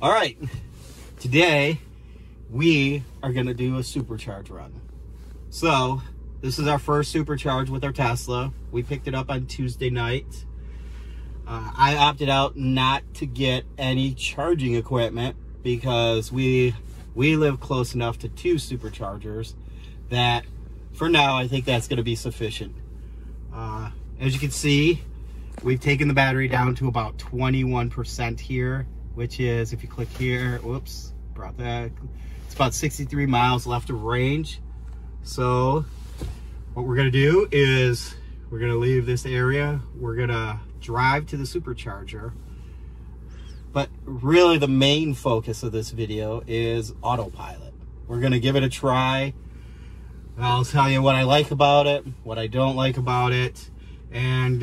All right, today we are gonna do a supercharge run. So this is our first supercharge with our Tesla. We picked it up on Tuesday night. I opted out not to get any charging equipment because we live close enough to 2 superchargers that for now I think that's gonna be sufficient. As you can see, we've taken the battery down to about 21% here, which is, if you click here, whoops, brought that, it's about 63 miles left of range. So what we're gonna do is we're gonna leave this area, we're gonna drive to the supercharger, but really the main focus of this video is Autopilot. We're gonna give it a try. I'll tell you what I like about it, what I don't like about it, and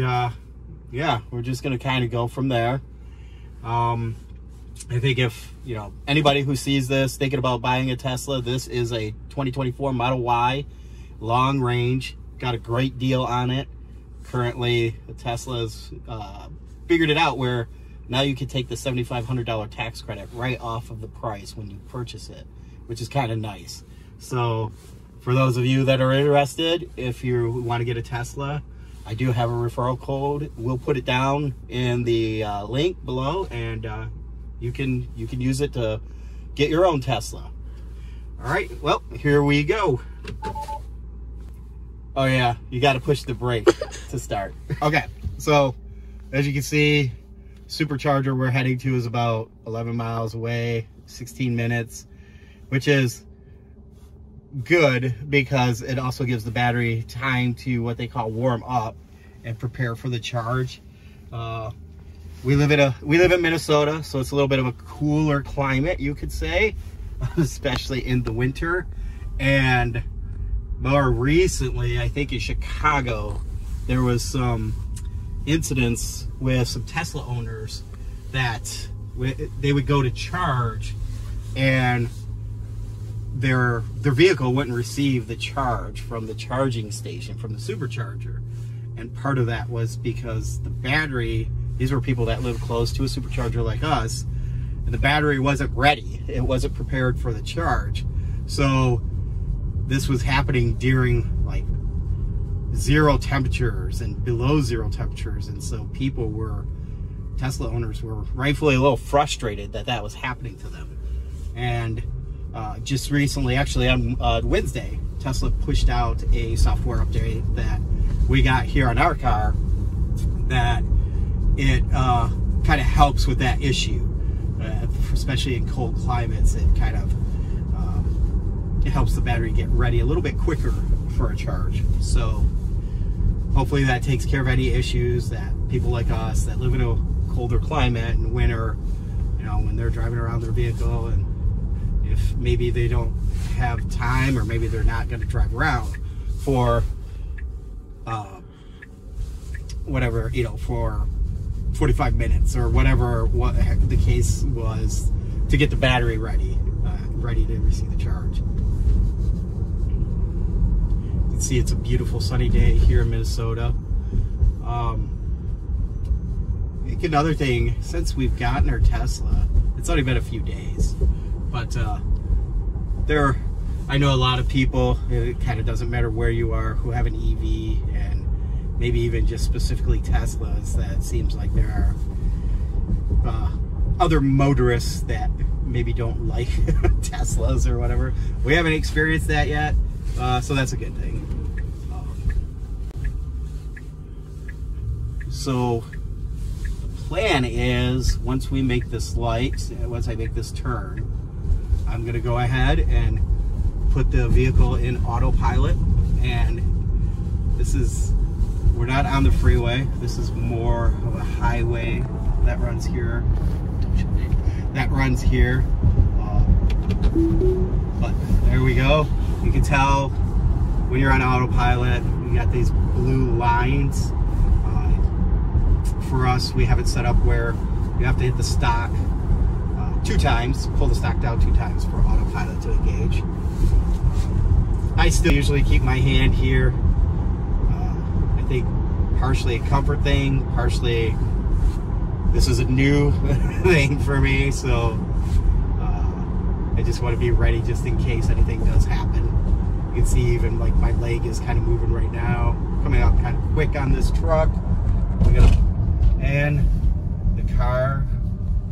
yeah, we're just gonna kind of go from there. I think if, you know, anybody who sees this thinking about buying a Tesla, this is a 2024 Model Y, long range, got a great deal on it. Currently, the Tesla's figured it out where now you can take the $7,500 tax credit right off of the price when you purchase it, which is kind of nice. So for those of you that are interested, if you want to get a Tesla, I do have a referral code. We'll put it down in the link below, and you can use it to get your own Tesla. All right, well, here we go. Oh yeah, you got to push the brake to start. Okay, so as you can see, supercharger we're heading to is about 11 miles away, 16 minutes, which is good because it also gives the battery time to what they call warm up and prepare for the charge. We live in Minnesota, so it's a little bit of a cooler climate, you could say, especially in the winter. And more recently, I think in Chicago, there was some incidents with some Tesla owners that they would go to charge and their vehicle wouldn't receive the charge from the charging station, from the supercharger. And part of that was because the battery, these were people that live close to a supercharger like us, and the battery wasn't ready. It wasn't prepared for the charge. So this was happening during like 0 temperatures and below 0 temperatures. And so people were, Tesla owners were rightfully a little frustrated that that was happening to them. And just recently, actually on Wednesday, Tesla pushed out a software update that we got here on our car that it kind of helps with that issue, especially in cold climates. It kind of it helps the battery get ready a little bit quicker for a charge. So hopefully that takes care of any issues that people like us that live in a colder climate in winter, you know, when they're driving around their vehicle, and if maybe they don't have time, or maybe they're not going to drive around for whatever, you know, for 45 minutes or whatever what the case was, to get the battery ready to receive the charge. You can see it's a beautiful sunny day here in Minnesota. I think another thing, since we've gotten our Tesla, it's only been a few days, but I know a lot of people, it kind of doesn't matter where you are, who have an EV, and maybe even just specifically Teslas, that it seems like there are other motorists that maybe don't like Teslas or whatever. We haven't experienced that yet, so that's a good thing. So the plan is, once we make this light, once I make this turn, I'm gonna go ahead and put the vehicle in autopilot. And this is, we're not on the freeway, this is more of a highway that runs here. But there we go. You can tell when you're on autopilot, you got these blue lines. For us, we have it set up where you have to hit the stock 2 times, pull the stock down 2 times for autopilot to engage. I still usually keep my hand here. I think partially a comfort thing, partially this is a new thing for me, so I just want to be ready just in case anything does happen. You can see even like my leg is kind of moving right now. Coming out kind of quick on this truck. And the car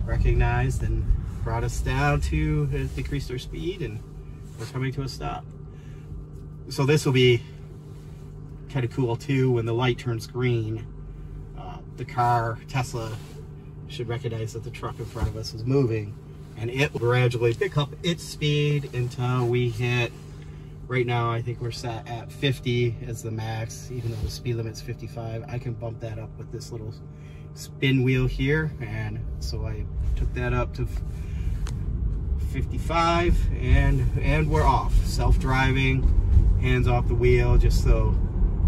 recognized and brought us down to decrease our speed, and we're coming to a stop. So this will be kind of cool too. When the light turns green, the car, Tesla, should recognize that the truck in front of us is moving, and it will gradually pick up its speed until we hit, right now I think we're set at 50 as the max, even though the speed limit's 55. I can bump that up with this little spin wheel here, and so I took that up to 55, and we're off. Self-driving, hands off the wheel, just so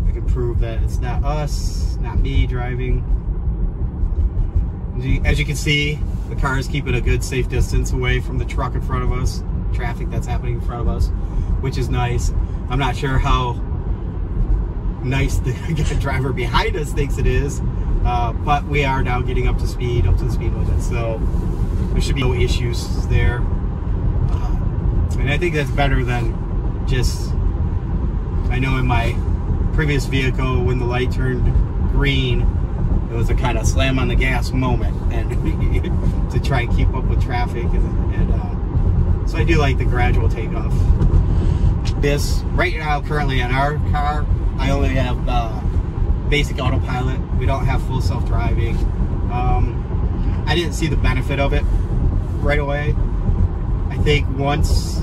I can prove that it's not us, not me driving. As you can see, the car is keeping a good safe distance away from the truck in front of us, traffic that's happening in front of us, which is nice. I'm not sure how nice the driver behind us thinks it is, but we are now getting up to the speed limit, so there should be no issues there. And I think that's better than just, I know in my previous vehicle, when the light turned green, it was a kind of slam on the gas moment, and to try and keep up with traffic, and so I do like the gradual takeoff. This right now, currently in our car, I only have basic autopilot. We don't have full self-driving. I didn't see the benefit of it right away. I think once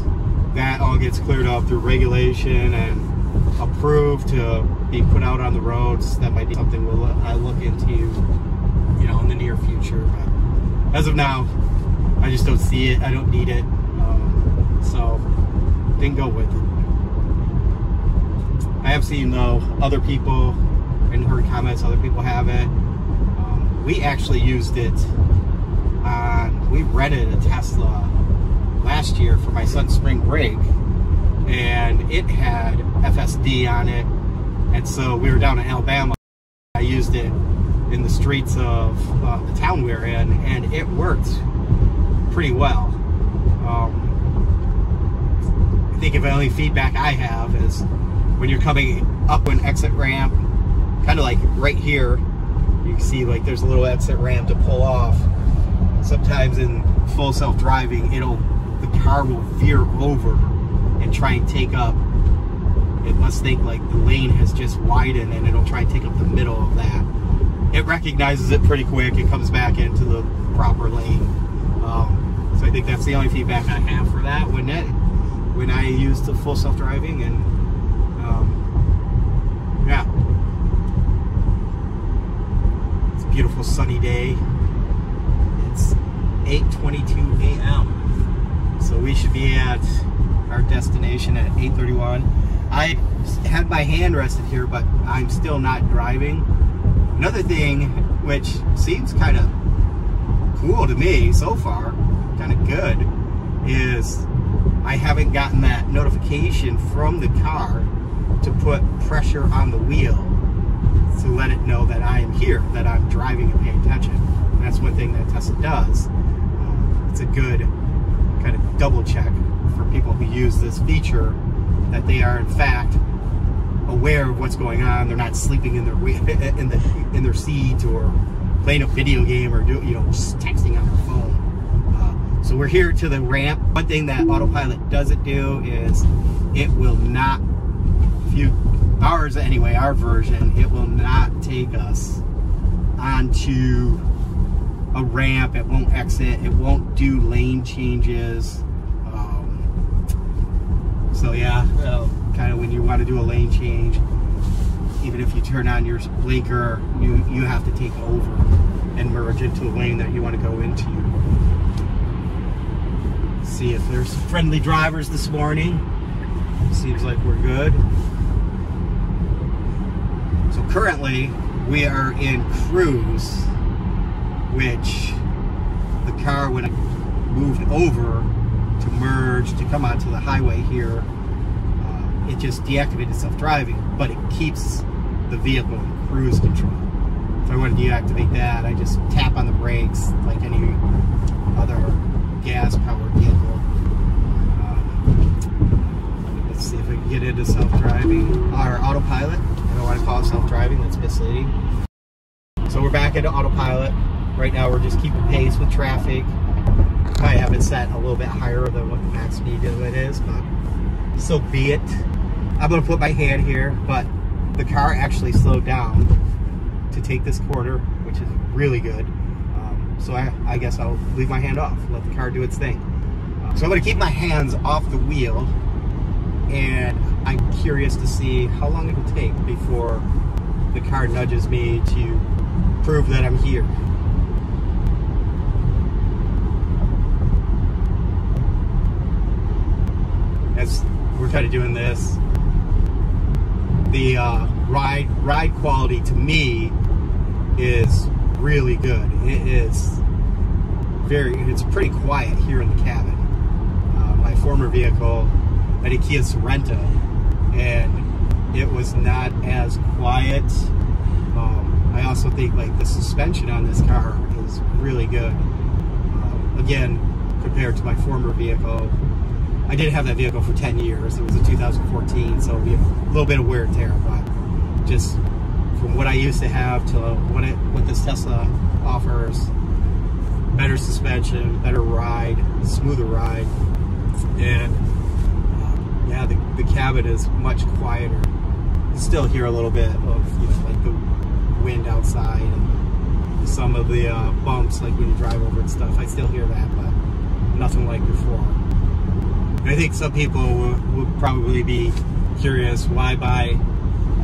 that all gets cleared up through regulation and approved to be put out on the roads, that might be something I look into, you know, in the near future. But as of now, I just don't see it. I don't need it, so didn't go with it. I have seen though other people and heard comments. Other people have it. We actually used it on. We rented a Tesla last year for my son's spring break, and it had FSD on it, and so we were down in Alabama. I used it in the streets of the town we were in, and it worked pretty well. I think the only feedback I have is when you're coming up an exit ramp, kind of like right here, you can see like there's a little exit ramp to pull off. Sometimes in full self-driving, the car will veer over and try and take up. It must think like the lane has just widened, and it'll try and take up the middle of that. It recognizes it pretty quick. It comes back into the proper lane. So I think that's the only feedback I have for that when I used the full self-driving, and yeah, it's a beautiful sunny day. It's 8:22 a.m. so we should be at our destination at 8:31. I had my hand rested here, but I'm still not driving. Another thing which seems kind of cool to me so far, kind of good, is I haven't gotten that notification from the car to put pressure on the wheel to let it know that I am here, that I'm driving and paying attention. And that's one thing that Tesla does. It's a good kind of double check for people who use this feature, that they are in fact aware of what's going on. They're not sleeping in their seats or playing a video game, or just texting on their phone. So we're here to the ramp. One thing that Autopilot doesn't do is it will not, ours anyway, our version, it will not take us onto a ramp. It won't exit. It won't do lane changes. So yeah, kind of when you want to do a lane change, even if you turn on your blinker, you have to take over and merge into the lane that you want to go into. See if there's friendly drivers this morning. Seems like we're good. So currently we are in cruise, which the car, when I moved over to merge to come onto the highway here, it just deactivated self-driving, but it keeps the vehicle in cruise control. If I want to deactivate that, I just tap on the brakes like any other gas-powered vehicle. obviously. So we're back into autopilot. Right now we're just keeping pace with traffic. I have it set a little bit higher than what the max speed limit is, but so be it. I'm gonna put my hand here, but the car actually slowed down to take this corner, which is really good. So I guess I'll leave my hand off, let the car do its thing. So I'm gonna keep my hands off the wheel, and I'm curious to see how long it'll take before the car nudges me to prove that I'm here. As we're kind of doing this, the ride quality to me is really good. It's pretty quiet here in the cabin. My former vehicle, I had a Kia Sorento, and it was not as quiet. I also think like the suspension on this car is really good. Again, compared to my former vehicle, I did have that vehicle for 10 years. It was a 2014, so we have a little bit of wear and tear, but just from what I used to have to what this Tesla offers, better suspension, better ride, smoother ride, and yeah, the cabin is much quieter. You still hear a little bit of, you know, like the wind outside and some of the bumps, like when you drive over and stuff. I still hear that, but nothing like before. I think some people would probably be curious, why buy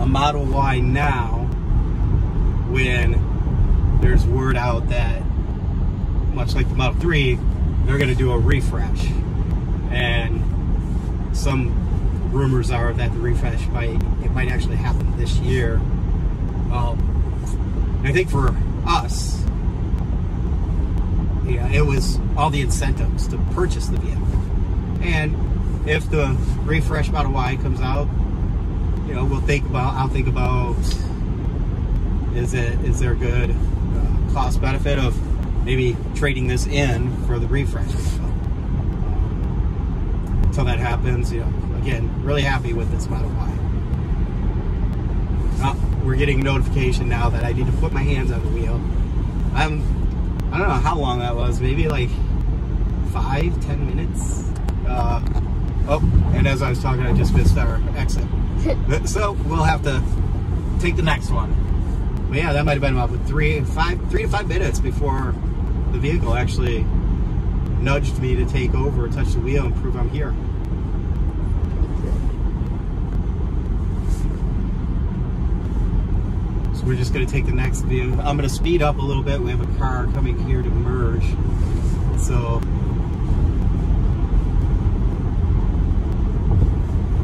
a Model Y now when there's word out that, much like the Model 3, they're going to do a refresh. And some rumors are that the refresh might actually happen this year. I think for us, yeah, it was all the incentives to purchase the vehicle. And if the refresh Model Y comes out, you know, I'll think about, is there a good cost benefit of maybe trading this in for the refresh vehicle? Until that happens, you know, again, really happy with this Model Y. We're getting a notification now that I need to put my hands on the wheel. I don't know how long that was, maybe like 5-10 minutes. Oh, and as I was talking, I just missed our exit. So we'll have to take the next one. But yeah, that might have been about 3 to 5 minutes before the vehicle actually nudged me to take over, touch the wheel, and prove I'm here. So we're just going to take the next view. I'm going to speed up a little bit. We have a car coming here to merge. So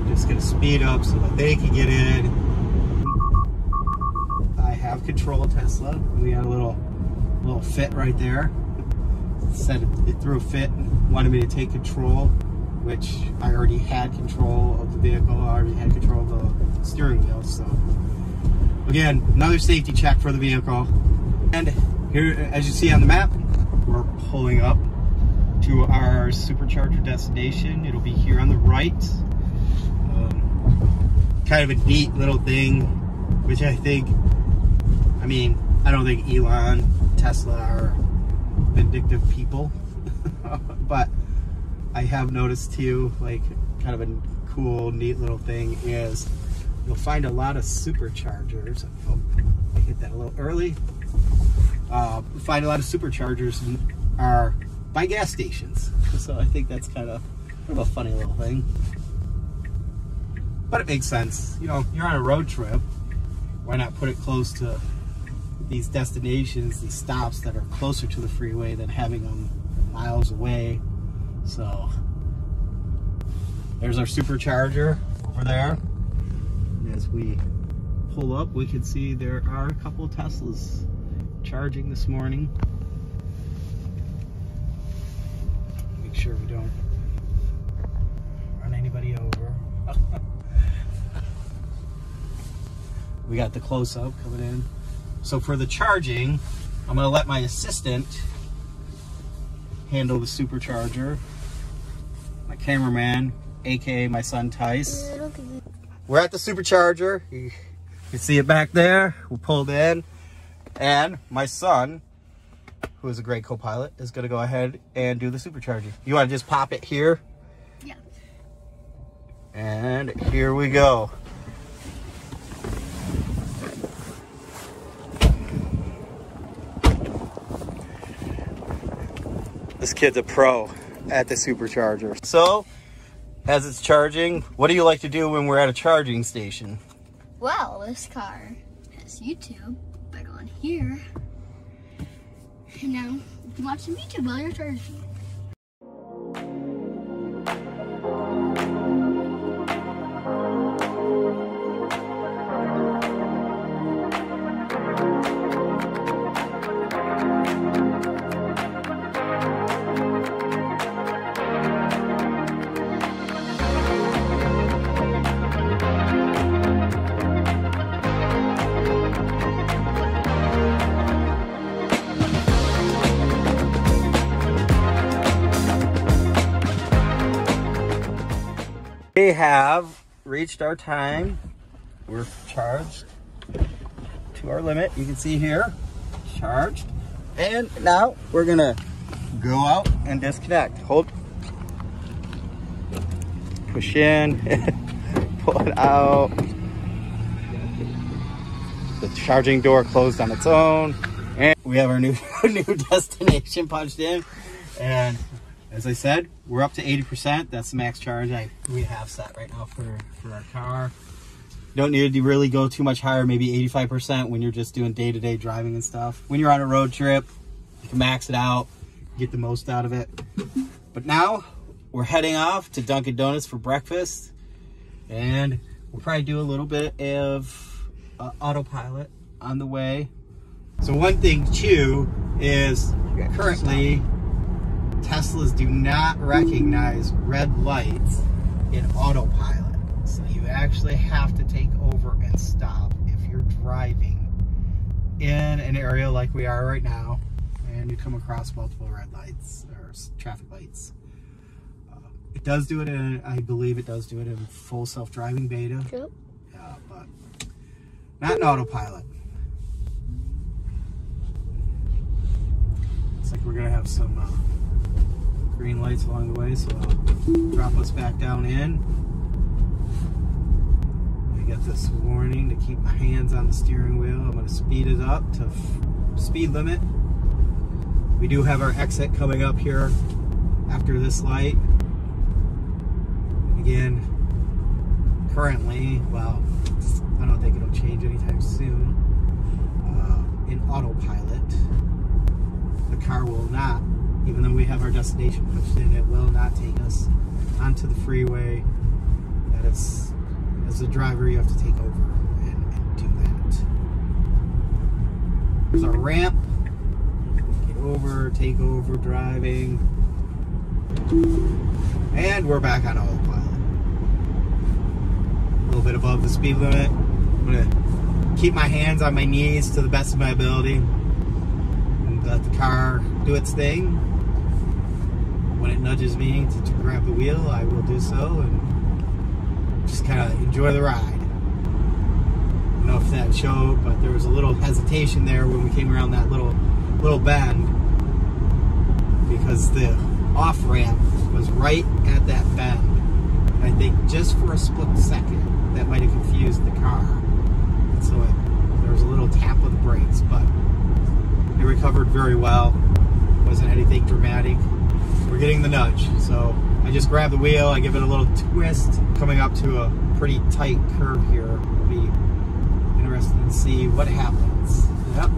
just going to speed up so that they can get in. I have control, Tesla. We had a little fit right there. Said it threw a fit and wanted me to take control, which I already had control of the vehicle. I already had control of the steering wheel. So again, another safety check for the vehicle. And here, as you see on the map, we're pulling up to our Supercharger destination. It'll be here on the right. Kind of a neat little thing, which I don't think Elon, Tesla are vindictive people, but I have noticed too, like, kind of a cool, neat little thing is you'll find a lot of Superchargers. Oh, I hit that a little early. You'll find a lot of Superchargers are by gas stations, so I think that's kind of a funny little thing. But it makes sense. You know, you're on a road trip. Why not put it close to these destinations, these stops that are closer to the freeway than having them miles away? So there's our Supercharger over there. And as we pull up, we can see there are a couple of Teslas charging this morning. Make sure we don't run anybody over. We got the close-up coming in. So for the charging, I'm gonna let my assistant handle the Supercharger. My cameraman, aka my son Tice. We're at the Supercharger. You see it back there? We pulled in. And my son, who is a great co-pilot, is going to go ahead and do the supercharger. You want to just pop it here? Yeah. And here we go. This kid's a pro at the supercharger. So, as it's charging, what do you like to do when we're at a charging station? Well, this car has YouTube by going here. And now you can watch some YouTube while you're charging. We have reached our time. We're charged to our limit. You can see here, charged. And now we're gonna go out and disconnect. Hold, push in, pull it out. The charging door closed on its own. And we have our new destination punched in. And as I said, we're up to 80%. That's the max charge we have set right now for our car. Don't need to really go too much higher, maybe 85% when you're just doing day-to-day driving and stuff. When you're on a road trip, you can max it out, get the most out of it. But now we're heading off to Dunkin' Donuts for breakfast, and we'll probably do a little bit of autopilot on the way. So one thing too is currently Teslas do not recognize red lights in autopilot. So you actually have to take over and stop if you're driving in an area like we are right now and you come across multiple red lights or traffic lights. It does do it in, I believe it does do it in full self-driving beta. Yep. Yeah, but not in autopilot. Looks like we're gonna have some green lights along the way, so I'll drop us back down in. I get this warning to keep my hands on the steering wheel. I'm going to speed it up to speed limit. We do have our exit coming up here after this light. Again, currently, well, I don't think it'll change anytime soon. In autopilot, the car will not, even though we have our destination punched in, it will not take us onto the freeway. That is, as a driver, you have to take over and do that. There's our ramp. Get over, take over driving. And we're back on autopilot. A little bit above the speed limit. I'm gonna keep my hands on my knees to the best of my ability and let the car do its thing. When it nudges me to grab the wheel, I will do so and just kind of enjoy the ride. I don't know if that showed, but there was a little hesitation there when we came around that little bend because the off-ramp was right at that bend. And I think just for a split second, that might have confused the car. And so there was a little tap of the brakes, but it recovered very well. Wasn't anything dramatic. We're getting the nudge, so I just grab the wheel, I give it a little twist, coming up to a pretty tight curve here. It'll be interesting to see what happens. Yep,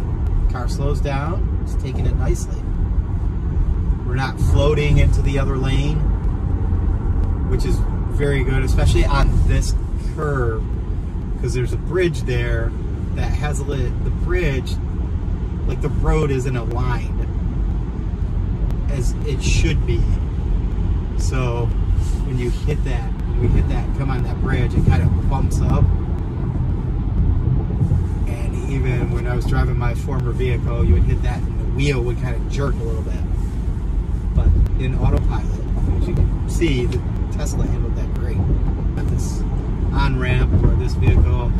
car slows down, it's taking it nicely. We're not floating into the other lane, which is very good, especially on this curve, because there's a bridge there that has the bridge, like the road isn't aligned as it should be. So when you hit that, come on that bridge, it kind of bumps up. And even when I was driving my former vehicle, you would hit that and the wheel would kind of jerk a little bit. But in autopilot, as you can see, the Tesla handled that great. Got this on-ramp where this vehicle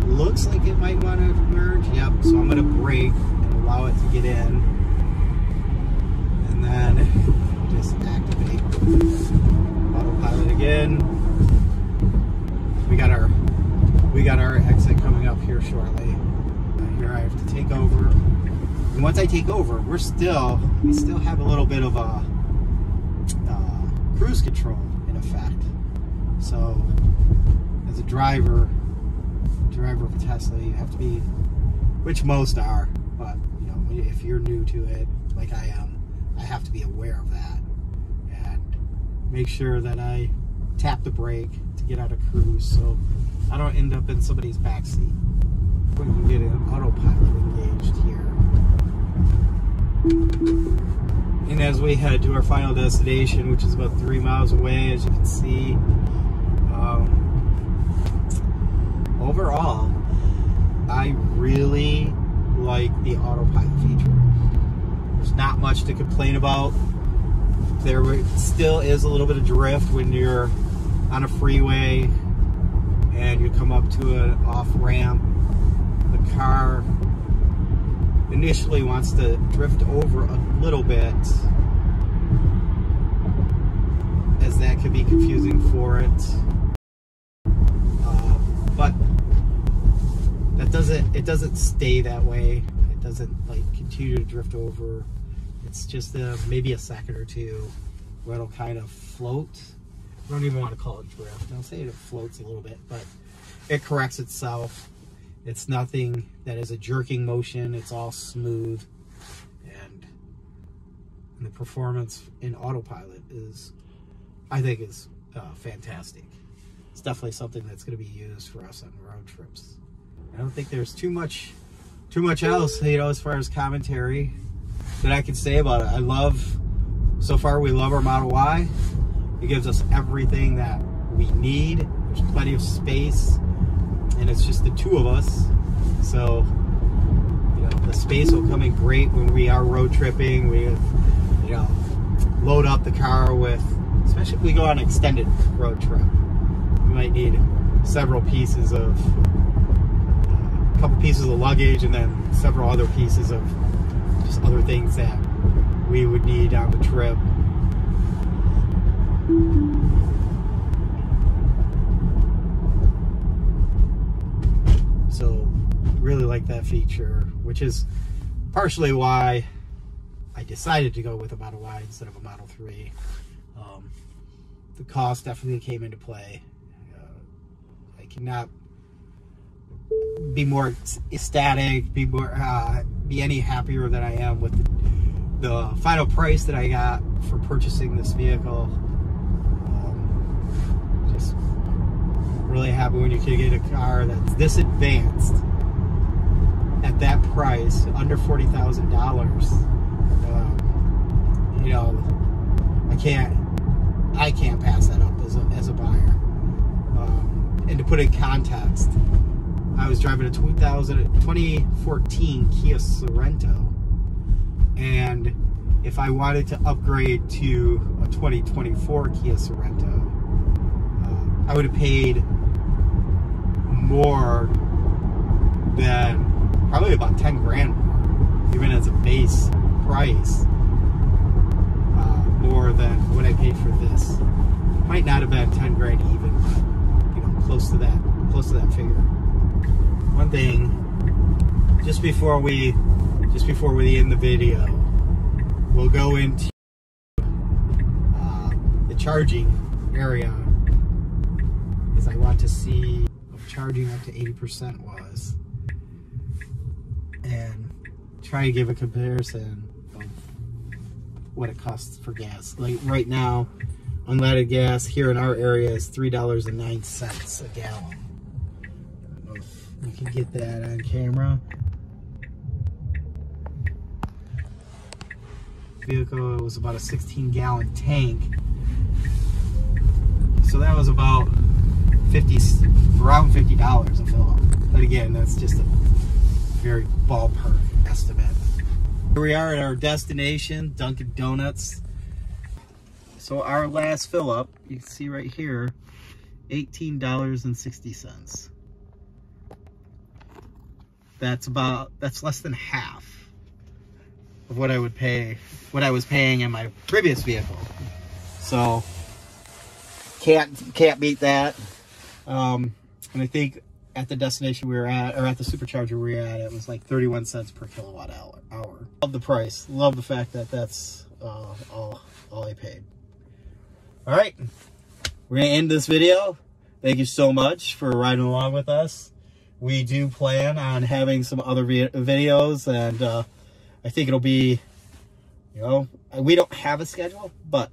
looks like it might want to merge. Yep, so I'm going to brake and allow it to get in. And then just activate Autopilot again. We got our exit coming up here shortly. Here I have to take over. And once I take over, we still have a little bit of a cruise control in effect. So as a driver of a Tesla, you have to be, which most are, but you know, if you're new to it, like I am, I have to be aware of that and make sure that I tap the brake to get out of cruise, so I don't end up in somebody's backseat. We can get an Autopilot engaged here. And as we head to our final destination, which is about 3 miles away, as you can see, overall, I really like the Autopilot feature. There's not much to complain about. There still is a little bit of drift when you're on a freeway and you come up to an off-ramp. The car initially wants to drift over a little bit, as that could be confusing for it. But it doesn't stay that way. It doesn't like continue to drift over. It's just maybe a second or two where it'll kind of float. I don't even want to call it drift. I'll say it floats a little bit, but it corrects itself. It's nothing that is a jerking motion. It's all smooth, and the performance in Autopilot is, I think, is fantastic. It's definitely something that's going to be used for us on road trips. I don't think there's too much else, you know, as far as commentary that I can say about it. So far we love our Model Y. It gives us everything that we need. There's plenty of space, and it's just the two of us. So, you know, the space will come in great when we are road tripping. We, you know, load up the car with, especially if we go on an extended road trip, we might need several pieces of, a couple pieces of luggage, and then several other pieces of just other things that we would need on the trip. So really like that feature, which is partially why I decided to go with a Model Y instead of a Model 3. The cost definitely came into play. I cannot be more ecstatic, be any happier than I am with the final price that I got for purchasing this vehicle. Just really happy when you can get a car that's this advanced at that price, under $40,000. You know, I can't pass that up as a buyer. And to put in context, I was driving a 2014 Kia Sorento, and if I wanted to upgrade to a 2024 Kia Sorento, I would have paid more than probably about 10 grand more, even as a base price, more than what I paid for this. Might not have been 10 grand even, but you know, close to that figure. One thing, just before we end the video, we'll go into the charging area, because I want to see what charging up to 80% was, and try to give a comparison of what it costs for gas. Like right now, unleaded gas here in our area is $3.09 a gallon. I don't know if you can get that on camera. Vehicle, it was about a 16-gallon tank, so that was about around $50 a fill up. But again, that's just a very ballpark estimate. Here we are at our destination, Dunkin' Donuts. So our last fill up, you can see right here, $18.60. that's less than half of what I would pay, what I was paying in my previous vehicle. So can't beat that. And I think at the destination we were at, or at the Supercharger we were at, it was like 31 cents per kilowatt hour. Love the price. Love the fact that that's all I paid. All right, we're gonna end this video. Thank you so much for riding along with us. We do plan on having some other videos, and I think it'll be, you know, we don't have a schedule, but,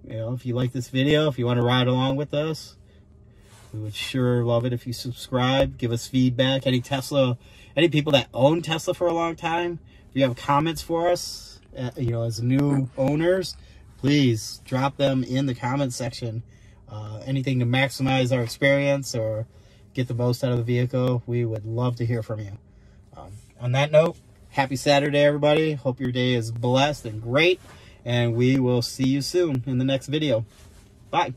you know, if you like this video, if you want to ride along with us, we would sure love it if you subscribe, give us feedback. Any people that own Tesla for a long time, if you have comments for us, you know, as new owners, please drop them in the comment section. Anything to maximize our experience or get the most out of the vehicle, we would love to hear from you. On that note, happy Saturday, everybody. Hope your day is blessed and great, and we will see you soon in the next video. Bye.